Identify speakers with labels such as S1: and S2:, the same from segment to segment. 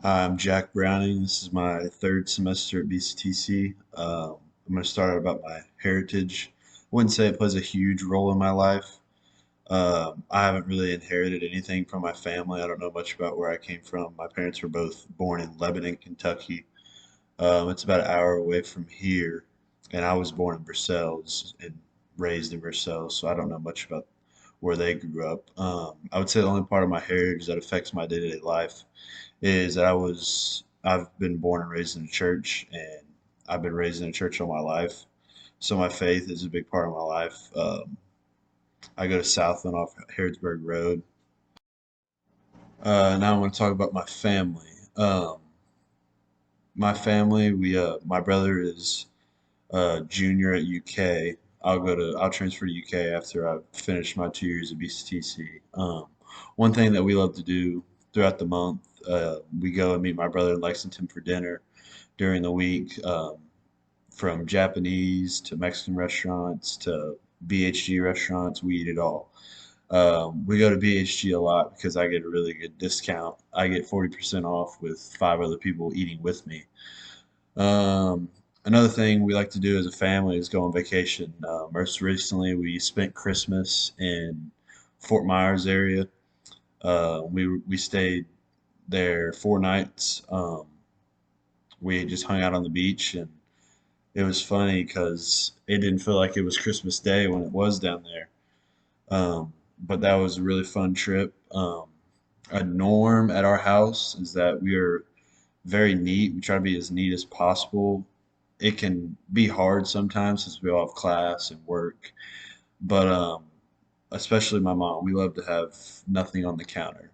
S1: I'm Jack Browning. This is my third semester at BCTC. I'm going to start out about my heritage. I wouldn't say it plays a huge role in my life. I haven't really inherited anything from my family. I don't know much about where I came from. My parents were both born in Lebanon, Kentucky. It's about an hour away from here, and I was born in Versailles and raised in Versailles, so I don't know much about where they grew up. I would say the only part of my heritage that affects my day-to-day life is that I've been born and raised in a church, and I've been raised in a church all my life. So my faith is a big part of my life. I go to Southland off Harrodsburg Road. Now I want to talk about my family. My family, my brother is junior at UK. I'll transfer to UK after I've finished my 2 years at BCTC. One thing that we love to do throughout the month, we go and meet my brother in Lexington for dinner during the week, from Japanese to Mexican restaurants to BHG restaurants. We eat it all. We go to BHG a lot because I get a really good discount. I get 40% off with five other people eating with me. Um, Another thing we like to do as a family is go on vacation. Most recently, we spent Christmas in Fort Myers area. We stayed there 4 nights. We just hung out on the beach, and it was funny because it didn't feel like it was Christmas Day when it was down there. But that was a really fun trip. A norm at our house is that we are very neat. We try to be as neat as possible. It can be hard sometimes since we all have class and work, but especially my mom, we love to have nothing on the counter.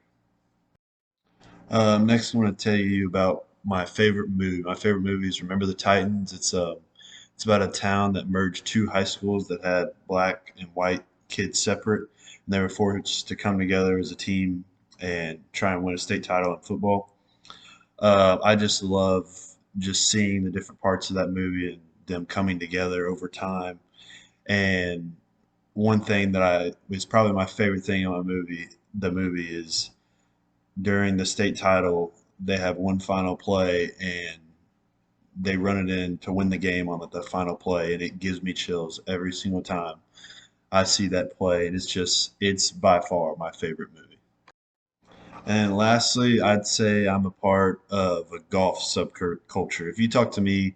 S1: Next, I want to tell you about my favorite movie. My favorite movie is Remember the Titans. It's about a town that merged two high schools that had black and white kids separate, and they were forced to come together as a team and try and win a state title in football. I just love just seeing the different parts of that movie and them coming together over time. And one thing that I is probably my favorite thing in the movie is during the state title, they have one final play and they run it in to win the game on the final play, and it gives me chills every single time I see that play. And it's by far my favorite movie. And lastly, I'd say I'm a part of a golf subculture. If you talk to me,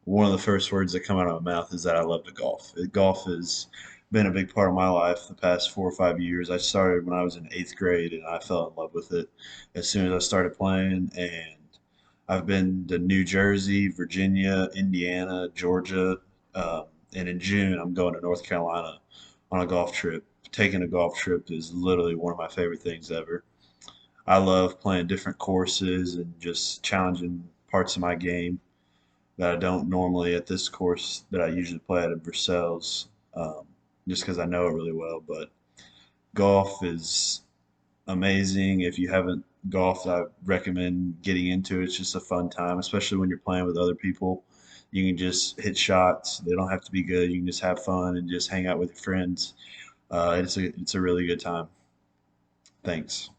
S1: one of the first words that come out of my mouth is that I love to golf. Golf has been a big part of my life the past 4 or 5 years. I started when I was in eighth grade, and I fell in love with it as soon as I started playing. And I've been to New Jersey, Virginia, Indiana, Georgia, and in June I'm going to North Carolina on a golf trip. Taking a golf trip is literally one of my favorite things ever. I love playing different courses and just challenging parts of my game that I don't normally at this course that I usually play at in Versailles, um, just because I know it really well. But golf is amazing. If you haven't golfed, I recommend getting into it. It's just a fun time, especially when you're playing with other people. You can just hit shots. They don't have to be good. You can just have fun and just hang out with your friends. It's a really good time. Thanks.